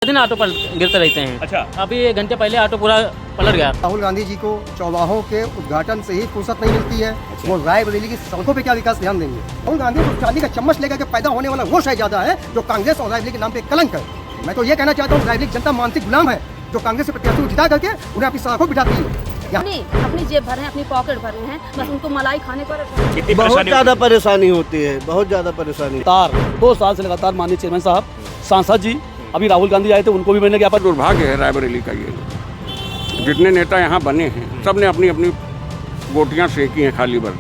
दिन ऑटो गिरते रहते हैं। अच्छा, अभी 1 घंटे पहले ऑटो पूरा पलट गया। राहुल गांधी जी को चौबाहों के उद्घाटन से ही फुर्सत नहीं मिलती है। वो रायबरेली की सड़कों पे क्या विकास ध्यान देंगे? राहुल गांधी को चांदी का चम्मच लेकर के पैदा होने वाला वो शहजादा है जो कांग्रेस और रायबरेली के नाम पे कलंक है। मैं तो ये कहना चाहता हूँ, रायबरेली जनता मानसिक गुलाम है जो कांग्रेस के प्रत्याशी को जिता करके उन्हें अपनी सड़कों पर बिठाती है। अपनी जेब भरे हैं, अपनी पॉकेट भरे हैं, बस उनको मलाई खाने पर बहुत ज़्यादा परेशानी होती है, बहुत ज़्यादा परेशानी। 2 साल से लगातार माननीय चेयरमैन साहब, सांसद जी, अभी राहुल गांधी आए थे, उनको भी मैंने ज्ञापन। दुर्भाग्य है रायबरेली का ये, जितने नेता यहाँ बने हैं सब ने अपनी अपनी गोटियाँ सेकी हैं खाली भर।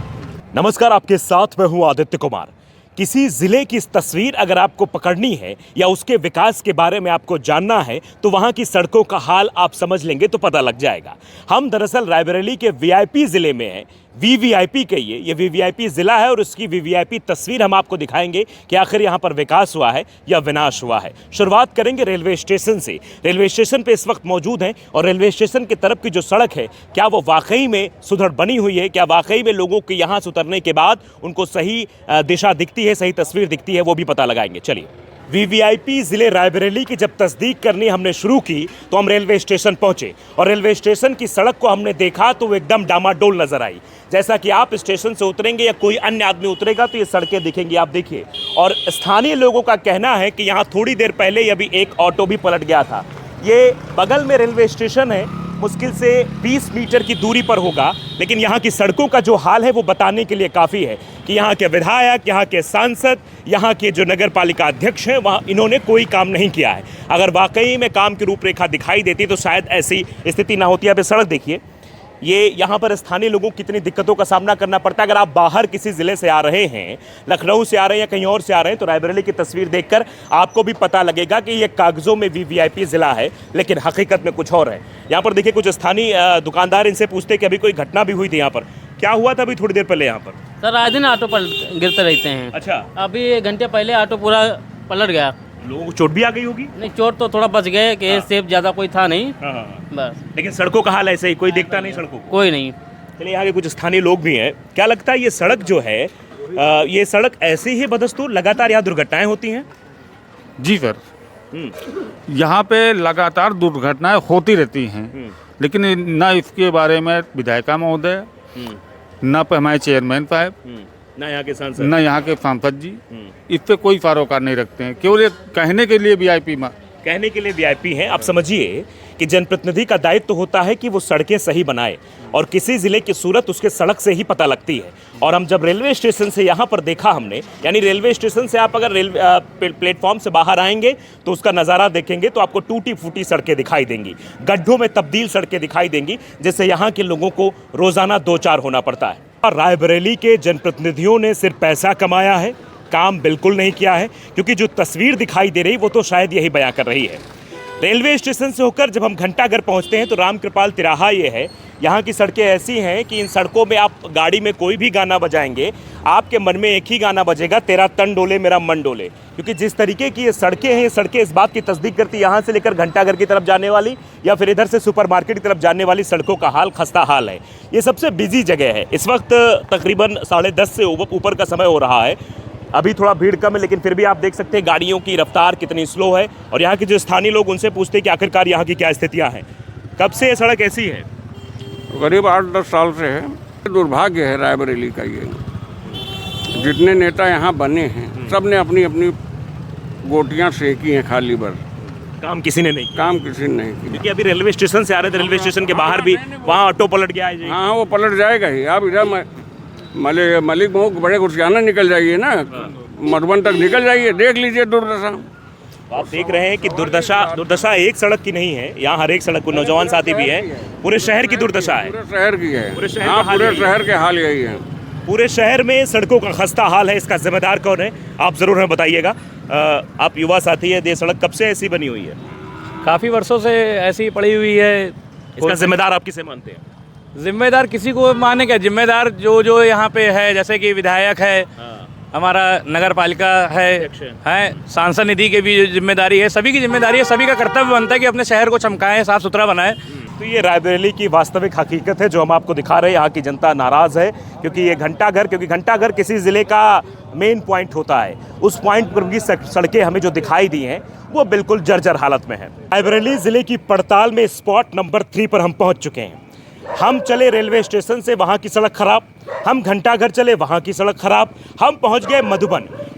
नमस्कार, आपके साथ मैं हूं आदित्य कुमार। किसी ज़िले की तस्वीर अगर आपको पकड़नी है या उसके विकास के बारे में आपको जानना है तो वहां की सड़कों का हाल आप समझ लेंगे तो पता लग जाएगा। हम दरअसल रायबरेली के वीआईपी ज़िले में हैं। वीवीआईपी कहिए, ये वीवीआईपी ज़िला है और उसकी वीवीआईपी तस्वीर हम आपको दिखाएंगे कि आखिर यहाँ पर विकास हुआ है या विनाश हुआ है। शुरुआत करेंगे रेलवे स्टेशन से। रेलवे स्टेशन पे इस वक्त मौजूद हैं और रेलवे स्टेशन की तरफ की जो सड़क है, क्या वो वाकई में सुधर बनी हुई है? क्या वाकई में लोगों के यहाँ से उतरने के बाद उनको सही दिशा दिखती है, सही तस्वीर दिखती है? वो भी पता लगाएंगे। चलिए, वीवीआईपी ज़िले रायबरेली की जब तस्दीक करनी हमने शुरू की तो हम रेलवे स्टेशन पहुंचे और रेलवे स्टेशन की सड़क को हमने देखा तो वो एकदम डामाडोल नजर आई। जैसा कि आप स्टेशन से उतरेंगे या कोई अन्य आदमी उतरेगा तो ये सड़कें दिखेंगी, आप देखिए। और स्थानीय लोगों का कहना है कि यहाँ थोड़ी देर पहले ही अभी एक ऑटो भी पलट गया था। ये बगल में रेलवे स्टेशन है, मुश्किल से 20 मीटर की दूरी पर होगा, लेकिन यहाँ की सड़कों का जो हाल है वो बताने के लिए काफ़ी है कि यहाँ के विधायक, यहाँ के सांसद, यहाँ के जो नगर पालिका अध्यक्ष हैं, वहाँ इन्होंने कोई काम नहीं किया है। अगर वाकई में काम की रूपरेखा दिखाई देती तो शायद ऐसी स्थिति ना होती। अब सड़क देखिए, ये यहाँ पर स्थानीय लोगों को कितनी दिक्कतों का सामना करना पड़ता है। अगर आप बाहर किसी ज़िले से आ रहे हैं, लखनऊ से आ रहे हैं या कहीं और से आ रहे हैं, तो रायबरेली की तस्वीर देखकर आपको भी पता लगेगा कि ये कागज़ों में वीवीआईपी ज़िला है लेकिन हकीकत में कुछ और है। यहाँ पर देखिए, कुछ स्थानीय दुकानदार, इनसे पूछते कि अभी कोई घटना भी हुई थी यहाँ पर, क्या हुआ था अभी थोड़ी देर पहले यहाँ पर? सर, आए दिन ऑटो गिरते रहते हैं। अच्छा, अभी 1 घंटे पहले ऑटो पूरा पलट गया। लोगों को चोट भी आ गई होगी? नहीं, चोट तो थोड़ा बच गए कि सेफ ज़्यादा कोई था नहीं। बस, लेकिन सड़कों का हाल ऐसे ही, कोई देखता नहीं सड़कों को। कोई नहीं। चलिए, यहाँ के कुछ स्थानीय लोग भी हैं। क्या लगता है ये सड़क जो है, ये सड़क ऐसे ही बदस्तूर लगातार यहाँ दुर्घटनाएं होती हैं? जी सर, यहाँ पे लगातार दुर्घटनाएं होती रहती हैं, लेकिन न इसके बारे में विधायिका महोदय, न हमारे चेयरमैन साहब, ना यहाँ के सांसद, न यहाँ के सांसद जी इस पे कोई सरोकार नहीं रखते हैं। केवल ये कहने के लिए वीआईपी में, कहने के लिए वीआईपी हैं। आप समझिए कि जनप्रतिनिधि का दायित्व तो होता है कि वो सड़कें सही बनाए और किसी ज़िले की सूरत उसके सड़क से ही पता लगती है। और हम जब रेलवे स्टेशन से यहाँ पर देखा हमने, यानी रेलवे स्टेशन से आप अगर रेलवे प्लेटफॉर्म से बाहर आएंगे तो उसका नज़ारा देखेंगे तो आपको टूटी फूटी सड़कें दिखाई देंगी, गड्ढों में तब्दील सड़कें दिखाई देंगी, जिससे यहाँ के लोगों को रोज़ाना 2-4 होना पड़ता है। और रायबरेली के जनप्रतिनिधियों ने सिर्फ पैसा कमाया है, काम बिल्कुल नहीं किया है, क्योंकि जो तस्वीर दिखाई दे रही वो तो शायद यही बयां कर रही है। रेलवे स्टेशन से होकर जब हम घंटाघर पहुंचते हैं तो रामकृपाल तिराहा ये है। यहाँ की सड़कें ऐसी हैं कि इन सड़कों में आप गाड़ी में कोई भी गाना बजाएंगे, आपके मन में एक ही गाना बजेगा, तेरा तन डोले मेरा मन डोले। क्योंकि जिस तरीके की ये सड़कें हैं, ये सड़कें इस बात की तस्दीक करती है, यहाँ से लेकर घंटाघर की तरफ जाने वाली या फिर इधर से सुपरमार्केट की तरफ जाने वाली सड़कों का हाल खस्ता हाल है। ये सबसे बिजी जगह है। इस वक्त तकरीबन 10:30 से ऊपर का समय हो रहा है। अभी थोड़ा भीड़ कम है, लेकिन फिर भी आप देख सकते हैं गाड़ियों की रफ्तार कितनी स्लो है। और यहाँ के जो स्थानीय लोग, उनसे पूछते हैं कि आखिरकार यहाँ की क्या स्थितियाँ हैं, कब से ये सड़क ऐसी है? करीब 8-10 साल से है। दुर्भाग्य है रायबरेली का ये, जितने नेता यहाँ बने हैं सब ने अपनी अपनी गोटियाँ सेकी हैं खाली भर। काम किसी ने नहीं किया। काम किसी ने नहीं किया। क्योंकि अभी रेलवे स्टेशन से आ रहे थे, रेलवे स्टेशन के बाहर भी वहाँ ऑटो पलट गया है। हाँ, वो पलट जाएगा ही। आप इधर मलिक मोह बड़े खुशियाना निकल जाइए ना, मधुबन तक निकल जाइए, देख लीजिए दुर्दशा। आप देख रहे हैं कि दुर्दशा एक सड़क की नहीं है, यहाँ हर एक सड़क को नौजवान साथी भी है, पूरे शहर की दुर्दशा है। पूरे शहर की है। पूरे शहर हाँ, का हाल पूरे यही है। शहर के हाल यही है। पूरे शहर में सड़कों का खस्ता हाल है। इसका जिम्मेदार कौन है, आप ज़रूर हमें बताइएगा। आप युवा साथी है, ये सड़क कब से ऐसी बनी हुई है? काफ़ी वर्षों से ऐसी पड़ी हुई है। इसका जिम्मेदार आप किसे मानते हैं? जिम्मेदार किसी को माने क्या, जिम्मेदार जो यहाँ पे है, जैसे कि विधायक है, हमारा नगर पालिका है, सांसद निधि की भी जिम्मेदारी है, सभी की जिम्मेदारी है, सभी का कर्तव्य बनता है कि अपने शहर को चमकाएं, साफ सुथरा बनाएं। तो ये रायबरेली की वास्तविक हकीकत है जो हम आपको दिखा रहे हैं। यहाँ की जनता नाराज़ है क्योंकि ये घंटाघर किसी ज़िले का मेन पॉइंट होता है। उस पॉइंट पर भी सड़कें हमें जो दिखाई दी हैं वो बिल्कुल जर्जर हालत में है। रायबरेली जिले की पड़ताल में स्पॉट नंबर 3 पर हम पहुंच चुके हैं। हम चले रेलवे स्टेशन से, वहाँ की सड़क खराब। हम घंटाघर चले, वहाँ की सड़क खराब। हम पहुँच गए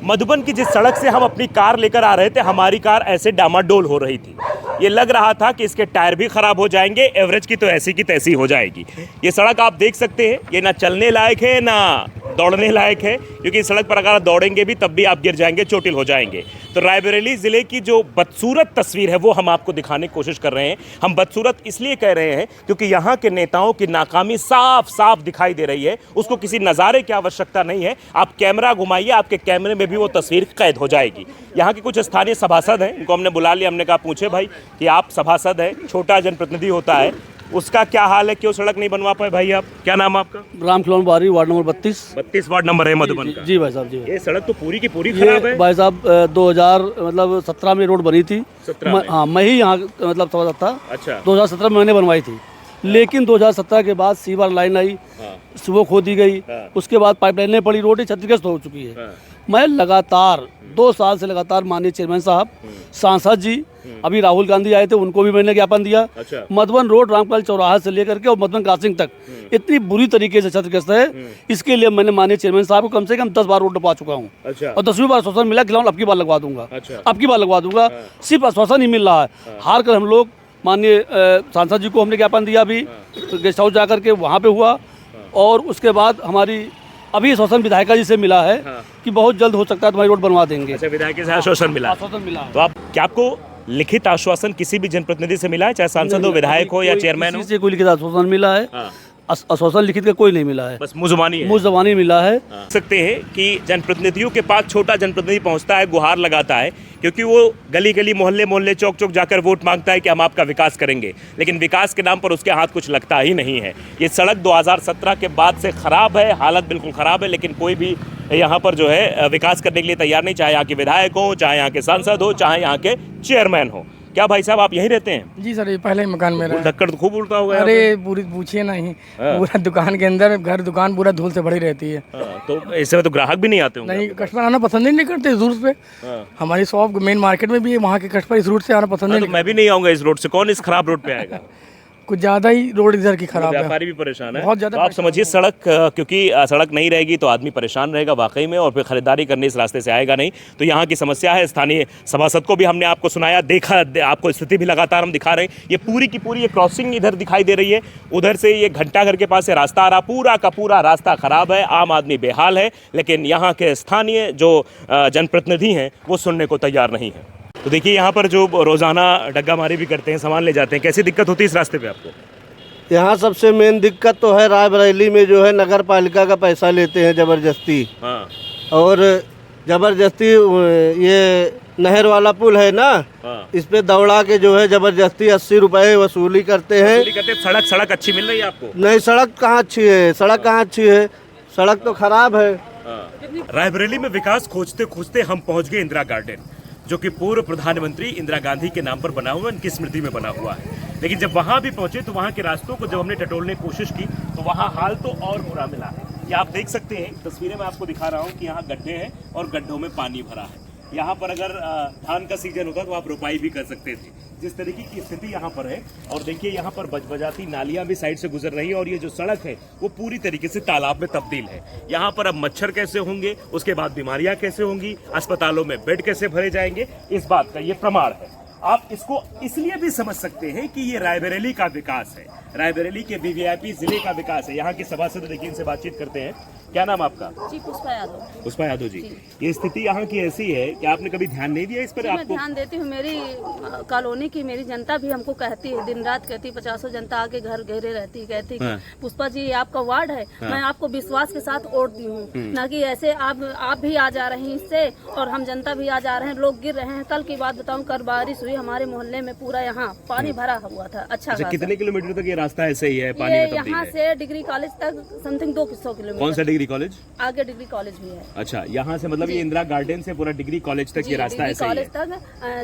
मधुबन की जिस सड़क से हम अपनी कार लेकर आ रहे थे, हमारी कार ऐसे डामाडोल हो रही थी। ये लग रहा था कि इसके टायर भी खराब हो जाएंगे, एवरेज की तो ऐसी की तैसी हो जाएगी। ये सड़क आप देख सकते हैं, ये ना चलने लायक है ना दौड़ने लायक है, क्योंकि इस सड़क पर अगर आप दौड़ेंगे भी तब भी आप गिर जाएंगे, चोटिल हो जाएंगे। तो रायबरेली ज़िले की जो बदसूरत तस्वीर है वो हम आपको दिखाने की कोशिश कर रहे हैं। हम बदसूरत इसलिए कह रहे हैं क्योंकि यहाँ के नेताओं की नाकामी साफ साफ दिखाई दे रही है। उसको किसी नज़ारे की आवश्यकता नहीं है, आप कैमरा घुमाइए, आपके कैमरे में भी वो तस्वीर कैद हो जाएगी। यहाँ के कुछ स्थानीय सभासद हैं, इनको हमने बुला लिया। हमने कहा पूछे भाई कि आप सभासद हैं, छोटा जनप्रतिनिधि होता है, उसका क्या हाल है, क्यों सड़क नहीं बनवा पाए? भाई आप, क्या नाम आपका? रामखिलौन बारी, वार्ड नंबर 32 वार्ड नंबर है मधुबन का। जी भाई साहब, जी ये सड़क तो पूरी की पूरी खराब है भाई साहब। 2017 में रोड बनी थी। 17 में? हाँ, मैं ही यहाँ मतलब सभासद था। अच्छा। 2017 में मैंने बनवाई थी, लेकिन 2017 के बाद सीवर लाइन आई, वो खो दी गई। उसके बाद पाइपलाइनें पड़ी, रोड क्षतिग्रस्त हो चुकी है। मैं लगातार 2 साल से लगातार माननीय चेयरमैन साहब, सांसद जी, अभी राहुल गांधी आए थे, उनको भी मैंने ज्ञापन दिया। अच्छा। मधुबन रोड रामपाल चौराहा से लेकर के और मधुबन क्रॉसिंग तक इतनी बुरी तरीके से क्षतिग्रस्त है, इसके लिए मैंने माननीय चेयरमैन साहब को कम से कम 10 बार रोड डपा चुका हूँ। अच्छा। और 10वीं बार आश्वासन मिला खिलाऊं, अब की बार लगवा दूंगा। अच्छा। अब की बार लगवा दूंगा। सिर्फ आश्वासन ही मिल रहा है। हार कर हम लोग माननीय सांसद जी को हमने ज्ञापन दिया, अभी गेस्ट हाउस जाकर के वहाँ पे हुआ। और उसके बाद हमारी अभी आश्वासन विधायिका जी से मिला है कि बहुत जल्द हो सकता है तुम्हारी रोड बनवा देंगे। अच्छा, विधायक से आश्वासन मिला? आश्वासन मिला। तो आप क्या, आपको लिखित आश्वासन किसी भी जनप्रतिनिधि से मिला है, चाहे सांसद हो, विधायक हो या चेयरमैन हो? किसी से कोई लिखित आश्वासन मिला है? आश्वासन लिखित का कोई नहीं मिला है, बस मुंह ज़बानी मिला है। सकते हैं कि जनप्रतिनिधियों के पास छोटा जनप्रतिनिधि पहुंचता है, गुहार लगाता है, क्योंकि वो गली गली मोहल्ले मोहल्ले चौक चौक जाकर वोट मांगता है कि हम आपका विकास करेंगे, लेकिन विकास के नाम पर उसके हाथ कुछ लगता ही नहीं है। ये सड़क 2017 के बाद से खराब है, हालत बिल्कुल खराब है, लेकिन कोई भी यहाँ पर जो है विकास करने के लिए तैयार नहीं, चाहे यहाँ के विधायक हो, चाहे यहाँ के सांसद हो, चाहे यहाँ के चेयरमैन हो। क्या भाई साहब आप यहीं रहते हैं? जी सर, ये पहले ही मकान में रहा। धक्कड़ तो खूब उड़ता होगा। अरे पूरी पूछिए नहीं, पूरा दुकान के अंदर, घर दुकान पूरा धूल से भरी रहती है। तो ऐसे में तो ग्राहक भी नहीं आते होंगे? नहीं, कस्टमर आना पसंद ही नहीं करते इस रूट पे। हमारी शॉप मेन मार्केट में भी है, वहाँ के कस्टमर इस रूट से आना पसंद नहीं। मैं भी नहीं आऊंगा इस रोड से, कौन इस खराब रोड पे आएगा? कुछ ज़्यादा ही रोड इधर की खराब है, व्यापारी भी परेशान है बहुत ज़्यादा। तो आप समझिए सड़क, क्योंकि सड़क नहीं रहेगी तो आदमी परेशान रहेगा वाकई में, और फिर खरीदारी करने इस रास्ते से आएगा नहीं। तो यहाँ की समस्या है। स्थानीय सभासद को भी हमने आपको सुनाया, देखा, आपको स्थिति भी लगातार हम दिखा रहे हैं। ये पूरी की पूरी ये क्रॉसिंग इधर दिखाई दे रही है, उधर से ये घंटाघर के पास से रास्ता आ रहा, पूरा का पूरा रास्ता खराब है, आम आदमी बेहाल है, लेकिन यहाँ के स्थानीय जो जनप्रतिनिधि हैं वो सुनने को तैयार नहीं है। तो देखिए यहाँ पर जो रोजाना डग्गा मारी भी करते हैं, सामान ले जाते हैं, कैसी दिक्कत होती है इस रास्ते पे आपको? यहाँ सबसे मेन दिक्कत तो है रायबरेली में जो है नगर पालिका का पैसा लेते हैं ज़बरदस्ती। हाँ। और ज़बरदस्ती ये नहर वाला पुल है ना, इस पे दौड़ा के जो है ज़बरदस्ती 80 रुपए वसूली करते हैं। सड़क अच्छी मिल रही है आपको? नहीं, सड़क कहाँ अच्छी है, सड़क कहाँ अच्छी है, सड़क तो खराब है। रायबरेली में विकास खोजते खोजते हम पहुँच गए इंदिरा गार्डन, जो कि पूर्व प्रधानमंत्री इंदिरा गांधी के नाम पर बना हुआ, उनकी स्मृति में बना हुआ है। लेकिन जब वहां भी पहुंचे तो वहां के रास्तों को जब हमने टटोलने की कोशिश की तो वहां हाल तो और बुरा मिला है। ये आप देख सकते हैं, तस्वीरें मैं आपको दिखा रहा हूं कि यहाँ गड्ढे हैं और गड्ढों में पानी भरा है। यहाँ पर अगर धान का सीजन होता तो आप रोपाई भी कर सकते थे, जिस तरीके की स्थिति यहाँ पर है। और देखिए यहाँ पर बजबजाती नालियाँ भी साइड से गुजर रही है, और ये जो सड़क है वो पूरी तरीके से तालाब में तब्दील है। यहाँ पर अब मच्छर कैसे होंगे, उसके बाद बीमारियाँ कैसे होंगी, अस्पतालों में बेड कैसे भरे जाएंगे, इस बात का ये प्रमाण है। आप इसको इसलिए भी समझ सकते हैं कि ये रायबरेली का विकास है, रायबरेली के वीवीआईपी जिले का विकास है। यहाँ के सभासद देखिए, इनसे बातचीत करते हैं। क्या नाम आपका? जी, पुष्पा यादव। पुष्पा यादव जी, ये स्थिति यहाँ की ऐसी है कि आपने कभी ध्यान नहीं दिया इस पर? मैं आपको ध्यान देती हूँ, मेरी कॉलोनी की मेरी जनता भी हमको कहती है, दिन रात कहती है, 50 जनता आके घर घेरे रहती, कहती पुष्पा जी ये आपका वार्ड है, मैं आपको विश्वास के साथ वोट दी हूँ, ना कि ऐसे आप भी आ जा रहे हैं इससे, और हम जनता भी आ जा रहे हैं, लोग गिर रहे हैं। कल की बात बताऊँ, कल बारिश हुई पूरी हमारे मोहल्ले में पूरा यहाँ पानी भरा हुआ था। अच्छा खासा। कितने किलोमीटर तक ये रास्ता ऐसे ही है, पानी ये में तब्दील यहाँ है? से डिग्री कॉलेज तक समथिंग 200 किलोमीटर। कौन सा डिग्री कॉलेज? आगे डिग्री कॉलेज भी है। अच्छा, यहाँ से मतलब ये इंदिरा गार्डन से पूरा डिग्री कॉलेज तक ये रास्ता ऐसे ही है? कॉलेज तक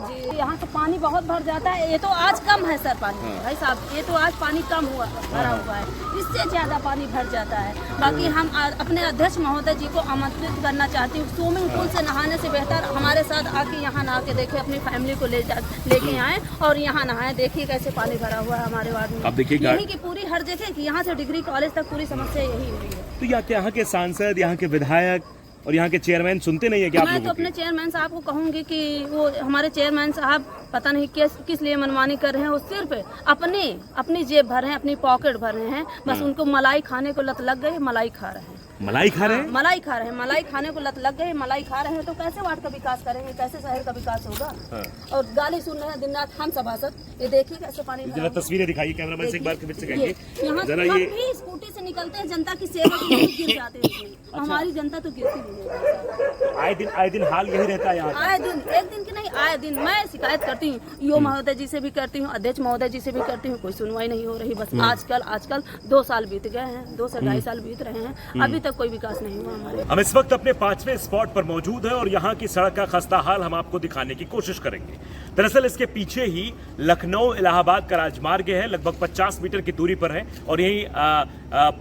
जी। यहाँ से पानी बहुत भर जाता है। ये तो आज कम है सर पानी, भाई साहब, ये तो आज पानी कम हुआ भरा हुआ है, इससे ज्यादा पानी भर जाता है। बाकी हम अपने अध्यक्ष महोदय जी को आमंत्रित करना चाहती हूँ, स्विमिंग पूल से नहाने से बेहतर हमारे साथ आके यहाँ नहा के देखे, अपनी फैमिली को लेके आए और यहाँ नहाए। देखिए कैसे पानी भरा हुआ है हमारे वार्ड में। अब देखिए यही की पूरी हर जगह की, यहाँ से डिग्री कॉलेज तक पूरी समस्या यही हुई है। तो यहाँ के सांसद, यहाँ के विधायक और यहाँ के चेयरमैन सुनते नहीं है क्या आप मैं तो अपने चेयरमैन साहब को कहूंगी कि वो हमारे चेयरमैन साहब पता नहीं किस लिए मनमानी कर रहे हैं। वो सिर्फ अपनी जेब भर रहे हैं, अपनी पॉकेट भर रहे हैं। बस उनको मलाई खाने को लत लग गई, मलाई खा रहे हैं। मलाई खा रहे हैं? मलाई खा रहे हैं, मलाई खाने को लत लग गई, मलाई खा रहे हैं। तो कैसे वार्ड का विकास करेंगे, कैसे शहर का विकास होगा? और गाली सुन रहे हैं दिन रात हम सभासद। ये देखिए कैसे पानी भरा जरा तस्वीरें दिखाइए कैमरामैन से, एक बार फिर से कहिए यहाँ जरा। हम ये भी स्कूटी से निकलते हैं, जनता की सेवा के लिए गिर जाते हैं इसमें। हमारी जनता तो गिरती नहीं है। आए दिन हाल यही रहता है यहाँ? आए दिन, एक दिन की नहीं, आए दिन मैं शिकायत करती हूँ, ईओ महोदय जी से भी करती हूँ, अध्यक्ष महोदय जी से भी करती हूँ, कोई सुनवाई नहीं हो रही। बस आजकल 2 साल बीत गए हैं, 2 से 2.5 साल बीत रहे हैं, अभी तक कोई विकास नहीं हुआ हमारे। हम इस वक्त अपने 5वें स्पॉट पर मौजूद हैं और यहाँ की सड़क का खस्ता हाल हम आपको दिखाने की कोशिश करेंगे। दरअसल इसके पीछे ही लखनऊ इलाहाबाद का राजमार्ग है, लगभग 50 मीटर की दूरी पर है और यही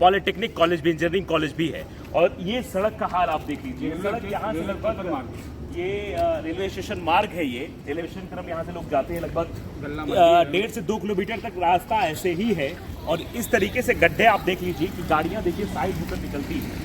पॉलिटेक्निक कॉलेज भी, इंजीनियरिंग कॉलेज भी है। और ये सड़क का हाल आप देख लीजिए। सड़क यहाँ से लगभग ये रेलवे स्टेशन मार्ग है, ये रेलवे स्टेशन तरफ यहाँ से लोग जाते हैं। लगभग 1.5 से 2 किलोमीटर तक रास्ता ऐसे ही है और इस तरीके से गड्ढे आप देख लीजिए कि गाड़ियाँ देखिए साइड होकर निकलती है।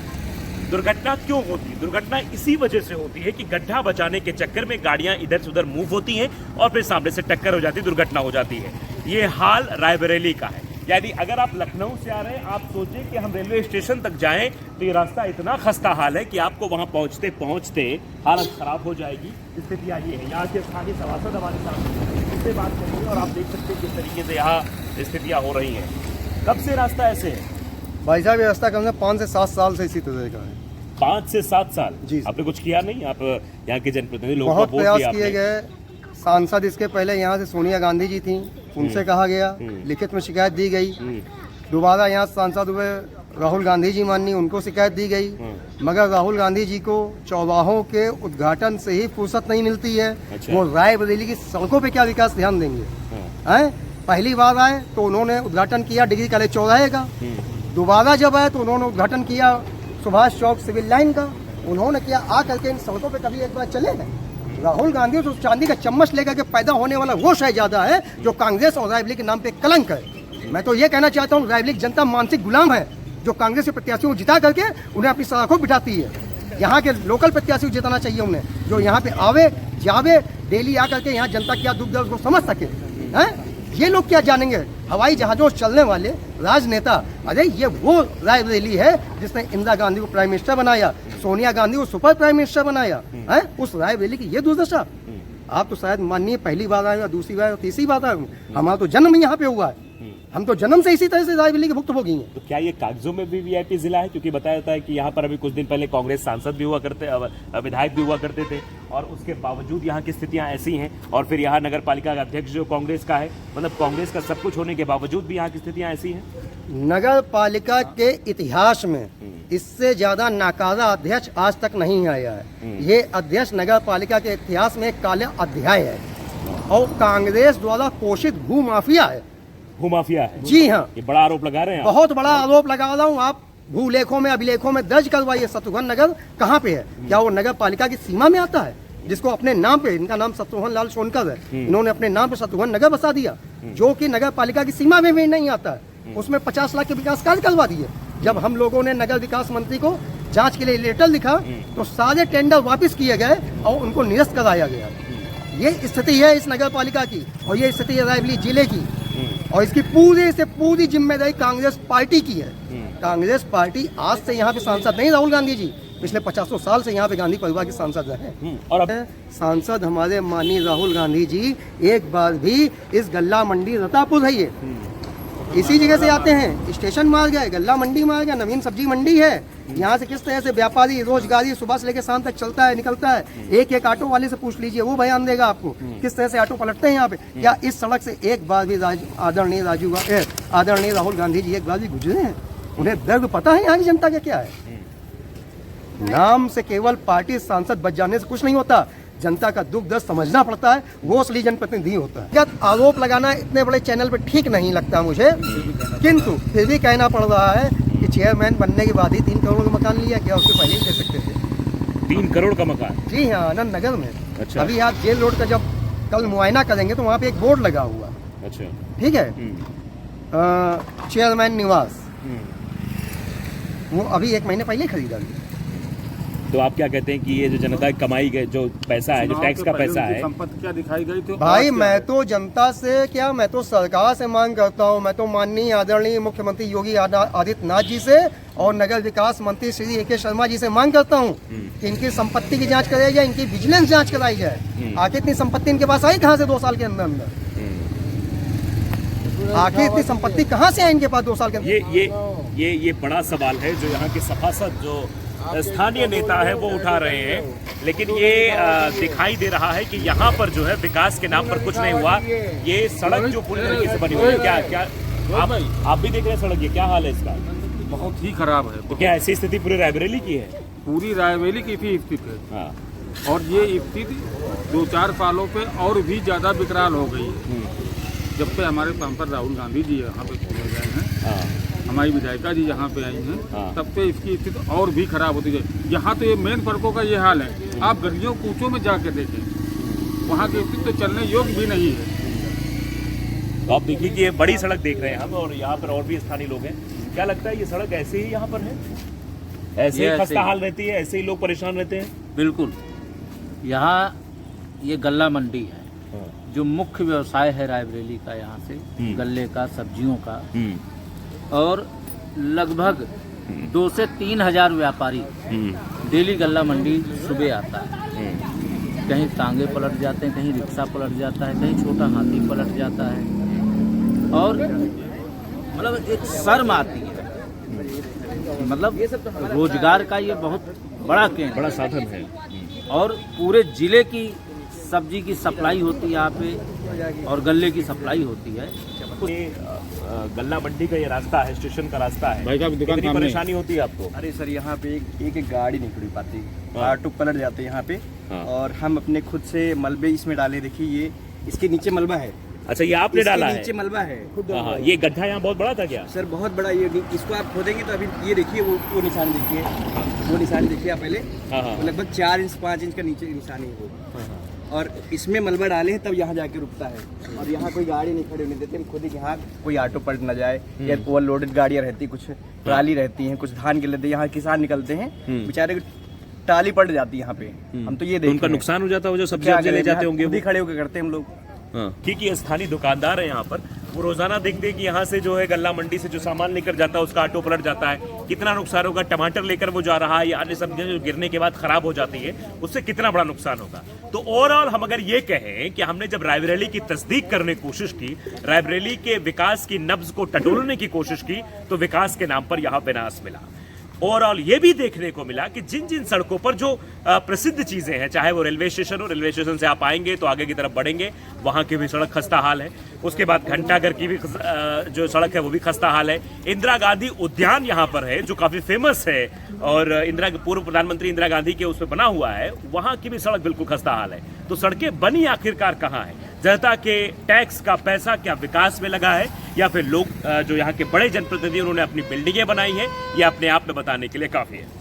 दुर्घटना क्यों होती है? दुर्घटना इसी वजह से होती है कि गड्ढा बचाने के चक्कर में गाड़ियां इधर से उधर मूव होती हैं और फिर सामने से टक्कर हो जाती है, दुर्घटना हो जाती है। ये हाल रायबरेली का है। यानी अगर आप लखनऊ से आ रहे हैं, आप सोचें कि हम रेलवे स्टेशन तक जाएं तो ये रास्ता इतना खस्ता हाल है कि आपको वहां पहुंचते पहुंचते हालत खराब हो जाएगी। स्थितियाँ ये है। यहाँ के स्थानीय सभासद हमारे साथ इससे बात करेंगे और आप देख सकते हैं किस तरीके से यहाँ स्थितियाँ हो रही हैं। कब से रास्ता ऐसे है? भाई साहब ये रास्ता कम से कम 5 से 7 साल से इसी तरह का है। 5 से 7 साल? जी। आपने कुछ किया नहीं? आप यहाँ के जनप्रतिनिधि लोगों बहुत को वोट प्रयास दिया किए आपने? गए। सांसद इसके पहले यहाँ से सोनिया गांधी जी थी, उनसे कहा गया, लिखित में शिकायत दी गई। दोबारा यहाँ सांसद हुए राहुल गांधी जी माननीय, उनको शिकायत दी गई, मगर राहुल गांधी जी को चौराहों के उद्घाटन से ही फुर्सत नहीं मिलती है। अच्छा। वो रायबरेली की सड़कों पे क्या विकास ध्यान देंगे? हैं? पहली बार आए तो उन्होंने उद्घाटन किया डिग्री कॉलेज चौराहे का, दोबारा जब आए तो उन्होंने उद्घाटन किया सुभाष चौक सिविल लाइन का। उन्होंने क्या आ करके इन सड़कों पे कभी एक बार चले हैं? राहुल गांधी तो चांदी का चम्मच लेकर के पैदा होने वाला वो शायद ज्यादा है जो कांग्रेस और रायबरेली के नाम पे कलंक है। मैं तो ये कहना चाहता हूँ, रायबरेली की जनता मानसिक गुलाम है जो कांग्रेस के प्रत्याशियों को जिता करके उन्हें अपनी सड़कों बिठाती है। यहाँ के लोकल प्रत्याशी को जिताना चाहिए उन्हें, जो यहाँ पे आवे जावे, डेली आकर के यहाँ जनता क्या दुख दर्द को समझ सके। हैं? ये लोग क्या जानेंगे? हवाई जहाजों से चलने वाले राजनेता। अरे ये वो रायबरेली है जिसने इंदिरा गांधी को प्राइम मिनिस्टर बनाया, सोनिया गांधी को सुपर प्राइम मिनिस्टर बनाया है। उस रायबरेली की ये दुर्दशा। आप तो शायद मानिए पहली बार आए, दूसरी बार, तीसरी बार आए, हमारा तो जन्म यहाँ पे हुआ है। हम तो जन्म से इसी तरह से रायबरेली के भुक्तभोगी हैं। तो क्या ये कागजों में भी वीआईपी जिला है? क्योंकि बताया जाता है कि यहाँ पर अभी कुछ दिन पहले कांग्रेस सांसद भी हुआ करते, विधायक भी हुआ करते थे और उसके बावजूद यहाँ की स्थितियाँ ऐसी हैं। और फिर यहाँ नगर पालिका का अध्यक्ष जो कांग्रेस का है, मतलब कांग्रेस का सब कुछ होने के बावजूद भी यहाँ की स्थितियाँ ऐसी हैं। नगर पालिका के इतिहास में इससे ज्यादा नाकारा अध्यक्ष आज तक नहीं आया है। ये अध्यक्ष नगर पालिका के इतिहास में एक काले अध्याय है और कांग्रेस द्वारा पोषित भू माफिया है। भू माफिया है? जी हाँ, ये बड़ा आरोप लगा रहे हैं। बहुत बड़ा आरोप लगा रहा हूँ। आप भूलेखों में, अभिलेखों में दर्ज करवाइए शत्रुघ्न नगर कहाँ पे है? क्या वो नगर पालिका की सीमा में आता है? जिसको अपने नाम पे, इनका नाम शत्रुघ्न लाल सोनकर है, इन्होंने अपने नाम पे शत्रुघ्न नगर बसा दिया जो कि नगर पालिका की सीमा में भी नहीं आता है। उसमें 50 लाख के विकास कार्य करवा दिए। जब हम लोगों ने नगर विकास मंत्री को जांच के लिए लेटर लिखा तो सारे टेंडर वापस किए गए और उनको निरस्त कराया गया। ये स्थिति है इस नगर पालिका की और ये स्थिति है रायबरेली जिले की और इसकी पूरी से पूरी जिम्मेदारी कांग्रेस पार्टी की है। कांग्रेस पार्टी आज से यहाँ पे सांसद नहीं, राहुल गांधी जी पिछले 50 साल से यहाँ पे गांधी परिवार के सांसद रहे। और अब सांसद हमारे माननीय राहुल गांधी जी एक बार भी इस गल्ला मंडी रतापुर है, ये इसी जगह से आते हैं। स्टेशन मार्ग है, गल्ला मंडी मार्ग है, नवीन सब्जी मंडी है। यहाँ से किस तरह से व्यापारी रोजगारी सुबह से लेकर शाम तक चलता है, निकलता है। एक एक ऑटो वाले से पूछ लीजिए, वो बयान देगा आपको किस तरह से ऑटो पलटते हैं यहाँ पे। क्या इस सड़क से एक बार भी आदरणीय राहुल गांधी जी एक बार भी गुजरे हैं? उन्हें दर्द पता है यहाँ की जनता का क्या है? नाम से केवल पार्टी सांसद बच जाने से कुछ नहीं होता, जनता का दुख दर्द समझना पड़ता है, वो असली जनप्रतिनिधि होता है। आरोप लगाना इतने बड़े चैनल पे ठीक नहीं लगता मुझे, किंतु फिर भी कहना पड़ रहा है कि चेयरमैन बनने के बाद ही 3 करोड़ का मकान लिया, क्या उससे पहले ही दे सकते थे? 3 करोड़ का मकान? जी हाँ, आनंद नगर में। अच्छा। अभी आप जेल रोड का जब कल मुआयना करेंगे तो वहाँ पे एक बोर्ड लगा हुआ। अच्छा, ठीक है। चेयरमैन निवास, वो अभी 1 महीने पहले खरीदा गया। तो आप क्या कहते हैं कि ये जो जनता की कमाई के जो पैसा है, जो टैक्स का पैसा है, संपत्ति क्या दिखाई गई? तो भाई मैं तो जनता से क्या, मैं तो सरकार से मांग करता हूँ। मैं तो माननीय आदरणीय मुख्यमंत्री योगी आदित्यनाथ जी से और नगर विकास मंत्री श्री AK शर्मा जी से मांग करता हूँ कि इनकी संपत्ति की जांच कराई जाए, इनकी विजिलेंस जांच कराई जाए। आखिर इतनी संपत्ति इनके पास आई कहाँ से 2 साल के अंदर अंदर? आखिर इतनी संपत्ति कहाँ से आई इनके पास 2 साल के अंदर? ये बड़ा सवाल है जो यहाँ के सभासद जो स्थानीय नेता है वो उठा रहे हैं। लेकिन ये दिखाई दे रहा है कि यहाँ पर जो है विकास के नाम पर कुछ नहीं हुआ। ये सड़क जो पूरी तरीके से बनी हुई है, क्या आप भी देख रहे हैं सड़क, ये क्या हाल है इसका? बहुत ही खराब है। तो क्या ऐसी स्थिति पूरी रायबरेली की है? पूरी रायबरेली की भी स्थिति है। हाँ। और ये स्थिति 2-4 सालों पे और भी ज्यादा विकराल हो गई है। जब से हमारे सांसद राहुल गांधी जी यहाँ पे पहुंच गए हैं, हमारी विधायिका जी यहाँ पे आई हैं, तब से इसकी स्थिति और भी खराब होती है। यहाँ तो ये मेन सड़कों का ये हाल है, आप गलियों कूचों में जाके देखें, वहाँ की स्थिति तो चलने योग्य भी नहीं है। तो आप देखिए कि ये बड़ी सड़क देख रहे हैं हम, और यहाँ पर और भी स्थानीय लोग हैं। क्या लगता है ये सड़क ऐसे ही यहाँ पर है? ऐसे ही खस्ता हाल रहती है, ऐसे ही लोग परेशान रहते हैं? बिल्कुल। यहाँ ये गल्ला मंडी है, जो मुख्य व्यवसाय है रायबरेली का, यहाँ से गल्ले का, सब्जियों का, और लगभग 2 से 3 हजार व्यापारी डेली गल्ला मंडी सुबह आता है। कहीं टांगे पलट जाते हैं, कहीं रिक्शा पलट जाता है, कहीं छोटा हाथी पलट जाता है, और मतलब एक शर्म आती है। मतलब रोजगार का ये बहुत बड़ा केंद्र, बड़ा साधन है, और पूरे जिले की सब्जी की सप्लाई होती है यहाँ पे, और गल्ले की सप्लाई होती है। गल्ला मंडी का ये रास्ता है, स्टेशन का रास्ता है, भाई साहब दुकान कितनी परेशानी होती है आपको? अरे सर, यहाँ पे एक गाड़ी नहीं खुल पाती, ऑटो पलट जाते हैं यहाँ पे। और हम अपने खुद से मलबे इसमें डाले, देखिए ये इसके नीचे मलबा है। अच्छा, ये आपने डाला है? नीचे मलबा है। ये गड्ढा यहाँ बहुत बड़ा था क्या? सर बहुत बड़ा, ये इसको आप खोदेंगे तो अभी ये देखिए वो निशान देखिए, वो निशान देखिए आप पहले, लगभग 4 इंच 5 इंच का नीचे निशान है वो। और इसमें मलबा डाले हैं तब यहाँ जाके रुकता है, और यहाँ कोई गाड़ी नहीं खड़ी होने देते। हम खुद ही यहाँ कोई ऑटो पलट ना जाए, या ओवरलोडेड गाड़ियाँ रहती, कुछ ट्राली रहती हैं, कुछ धान के लेते, यहाँ किसान निकलते हैं, बेचारे टाली पलट जाती है यहाँ पे। हम तो ये देखते हैं, उनका नुकसान हो जाता है, वो जो सब्जी ले जाते होंगे, खुद ही खड़े होकर करते हैं हम लोग। क्योंकि स्थानीय दुकानदार है यहाँ पर, वो रोजाना देखते हैं कि यहाँ से जो है गल्ला मंडी से जो सामान लेकर जाता है उसका ऑटो पलट जाता है, कितना नुकसान होगा। टमाटर लेकर वो जा रहा है या अन्य सब्जियां जो गिरने के बाद खराब हो जाती है, उससे कितना बड़ा नुकसान होगा। तो ओवरऑल हम अगर ये कहें कि हमने जब रायबरेली की तस्दीक करने की कोशिश की, रायबरेली के विकास की नब्ज को टटोलने की कोशिश की, तो विकास के नाम पर यहाँ पे नाश मिला। ओवरऑल ये भी देखने को मिला कि जिन जिन सड़कों पर जो प्रसिद्ध चीज़ें हैं, चाहे वो रेलवे स्टेशन हो, रेलवे स्टेशन से आप आएंगे तो आगे की तरफ बढ़ेंगे, वहाँ की भी सड़क खस्ता हाल है। उसके बाद घंटाघर की भी जो सड़क है वो भी खस्ता हाल है। इंदिरा गांधी उद्यान यहाँ पर है जो काफ़ी फेमस है, और पूर्व प्रधानमंत्री इंदिरा गांधी के उस पर बना हुआ है, वहाँ की भी सड़क बिल्कुल खस्ता हाल है। तो सड़कें बनी आखिरकार कहाँ है? जनता के टैक्स का पैसा क्या विकास में लगा है, या फिर लोग जो यहाँ के बड़े जनप्रतिनिधि उन्होंने अपनी बिल्डिंगें बनाई हैं, ये अपने आप में बताने के लिए काफ़ी है।